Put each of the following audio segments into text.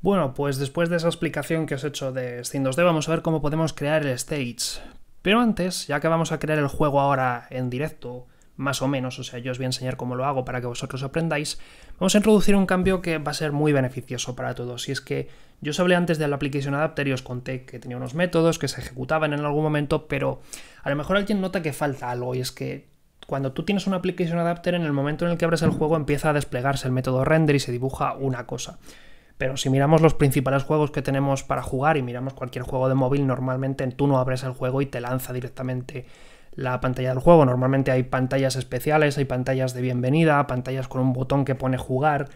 Bueno, pues después de esa explicación que os he hecho de Steam 2D, vamos a ver cómo podemos crear el stage. Pero antes, ya que vamos a crear el juego ahora en directo, más o menos, o sea, yo os voy a enseñar cómo lo hago para que vosotros aprendáis, vamos a introducir un cambio que va a ser muy beneficioso para todos. Y es que yo os hablé antes del Application Adapter y os conté que tenía unos métodos que se ejecutaban en algún momento, pero a lo mejor alguien nota que falta algo, y es que cuando tú tienes un Application Adapter, en el momento en el que abres el juego empieza a desplegarse el método render y se dibuja una cosa. Pero si miramos los principales juegos que tenemos para jugar y miramos cualquier juego de móvil, normalmente tú no abres el juego y te lanza directamente la pantalla del juego. Normalmente hay pantallas especiales, hay pantallas de bienvenida, pantallas con un botón que pone jugar.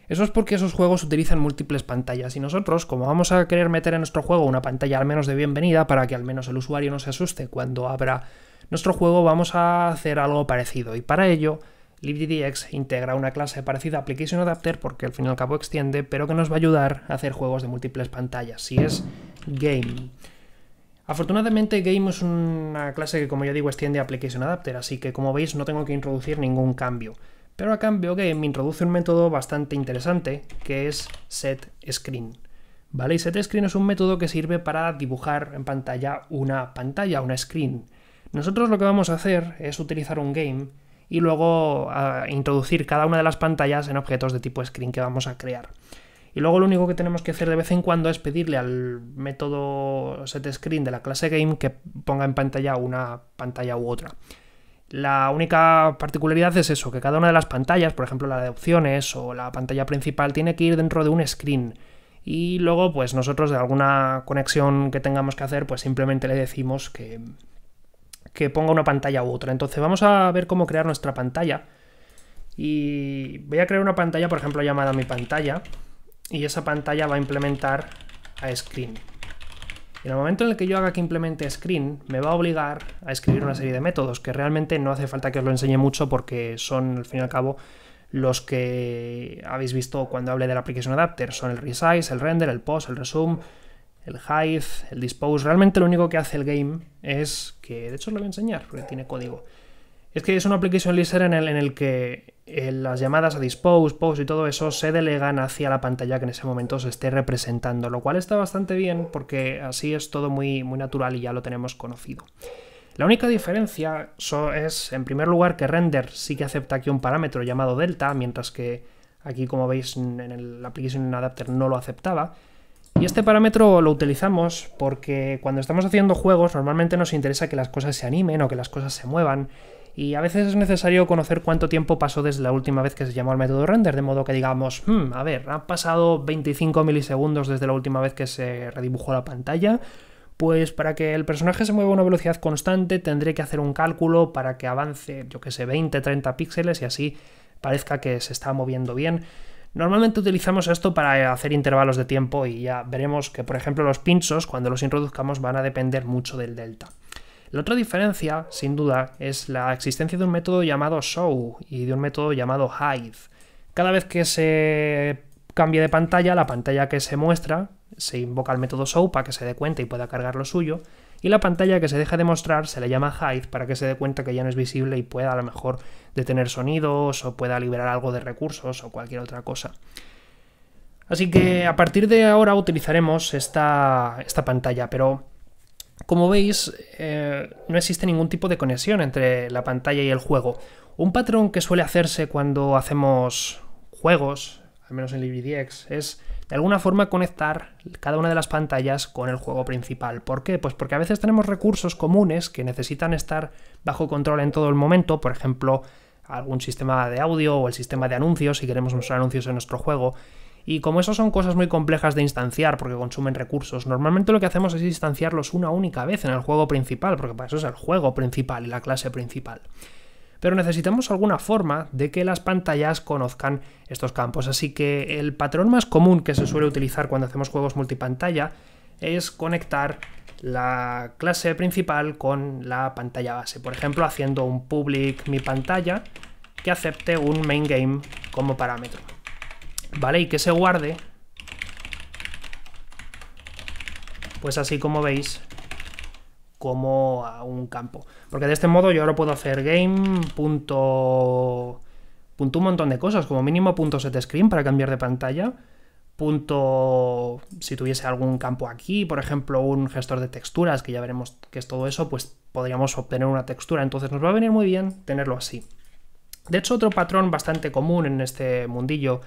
Eso es porque esos juegos utilizan múltiples pantallas y nosotros, como vamos a querer meter en nuestro juego una pantalla al menos de bienvenida para que al menos el usuario no se asuste cuando abra nuestro juego, vamos a hacer algo parecido. Y para ello, LibGDX integra una clase parecida a Application Adapter porque al fin y al cabo extiende, pero que nos va a ayudar a hacer juegos de múltiples pantallas, y es Game. Afortunadamente Game es una clase que, como ya digo, extiende a Application Adapter, así que como veis no tengo que introducir ningún cambio. Pero a cambio Game introduce un método bastante interesante que es setScreen. ¿Vale? Y setScreen es un método que sirve para dibujar en pantalla, una screen. Nosotros lo que vamos a hacer es utilizar un Game y luego introducir cada una de las pantallas en objetos de tipo screen que vamos a crear. Y luego lo único que tenemos que hacer de vez en cuando es pedirle al método setScreen de la clase Game que ponga en pantalla una pantalla u otra. La única particularidad es eso, que cada una de las pantallas, por ejemplo la de opciones o la pantalla principal, tiene que ir dentro de un screen. Y luego pues nosotros de alguna conexión que tengamos que hacer pues simplemente le decimos que ponga una pantalla u otra. Entonces vamos a ver cómo crear nuestra pantalla. Y voy a crear una pantalla, por ejemplo, llamada mi pantalla. Y esa pantalla va a implementar a screen. Y en el momento en el que yo haga que implemente screen, me va a obligar a escribir una serie de métodos que realmente no hace falta que os lo enseñe mucho porque son, al fin y al cabo, los que habéis visto cuando hablé del Application Adapter. Son el resize, el render, el pause, el resume, el hide, el dispose. Realmente lo único que hace el Game es que, de hecho os lo voy a enseñar porque tiene código, es que es un application listener en el que las llamadas a dispose, pause y todo eso se delegan hacia la pantalla que en ese momento se esté representando, lo cual está bastante bien porque así es todo muy natural y ya lo tenemos conocido. La única diferencia es, en primer lugar, que render sí que acepta aquí un parámetro llamado delta, mientras que aquí, como veis, en el Application Adapter no lo aceptaba. Y este parámetro lo utilizamos porque cuando estamos haciendo juegos normalmente nos interesa que las cosas se animen o que las cosas se muevan, y a veces es necesario conocer cuánto tiempo pasó desde la última vez que se llamó al método render, de modo que digamos, a ver, han pasado 25 milisegundos desde la última vez que se redibujó la pantalla, pues para que el personaje se mueva a una velocidad constante tendré que hacer un cálculo para que avance, yo que sé, 20-30 píxeles y así parezca que se está moviendo bien. Normalmente utilizamos esto para hacer intervalos de tiempo y ya veremos que, por ejemplo, los pinchos, cuando los introduzcamos, van a depender mucho del delta. La otra diferencia, sin duda, es la existencia de un método llamado show y de un método llamado hide. Cada vez que se cambie de pantalla, la pantalla que se muestra, se invoca el método show para que se dé cuenta y pueda cargar lo suyo, y la pantalla que se deja de mostrar se le llama hide para que se dé cuenta que ya no es visible y pueda a lo mejor detener sonidos o pueda liberar algo de recursos o cualquier otra cosa. Así que a partir de ahora utilizaremos esta pantalla, pero como veis no existe ningún tipo de conexión entre la pantalla y el juego. Un patrón que suele hacerse cuando hacemos juegos, al menos en LibGDX, es de alguna forma conectar cada una de las pantallas con el juego principal. ¿Por qué? Pues porque a veces tenemos recursos comunes que necesitan estar bajo control en todo el momento, por ejemplo, algún sistema de audio o el sistema de anuncios, si queremos mostrar anuncios en nuestro juego. Y como eso son cosas muy complejas de instanciar porque consumen recursos, normalmente lo que hacemos es instanciarlos una única vez en el juego principal, porque para eso es el juego principal y la clase principal. Pero necesitamos alguna forma de que las pantallas conozcan estos campos, así que el patrón más común que se suele utilizar cuando hacemos juegos multipantalla es conectar la clase principal con la pantalla base, por ejemplo haciendo un public mi pantalla que acepte un main game como parámetro, ¿vale? Y que se guarde, pues así como veis, como a un campo. Porque de este modo yo ahora puedo hacer game punto un montón de cosas, como mínimo .setScreen para cambiar de pantalla, punto, si tuviese algún campo aquí, por ejemplo, un gestor de texturas, que ya veremos qué es todo eso, pues podríamos obtener una textura. Entonces nos va a venir muy bien tenerlo así. De hecho, otro patrón bastante común en este mundillo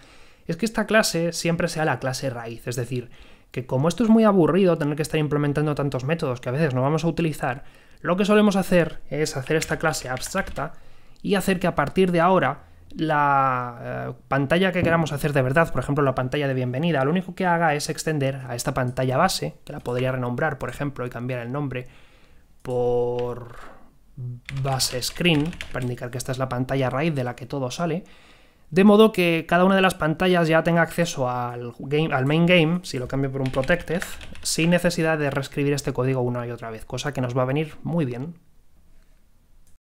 es que esta clase siempre sea la clase raíz, es decir, que como esto es muy aburrido tener que estar implementando tantos métodos que a veces no vamos a utilizar, lo que solemos hacer es hacer esta clase abstracta y hacer que a partir de ahora la pantalla que queramos hacer de verdad, por ejemplo la pantalla de bienvenida, lo único que haga es extender a esta pantalla base, que la podría renombrar, por ejemplo, y cambiar el nombre por base screen, para indicar que esta es la pantalla raíz de la que todo sale, de modo que cada una de las pantallas ya tenga acceso al main game, si lo cambio por un protected, sin necesidad de reescribir este código una y otra vez, cosa que nos va a venir muy bien.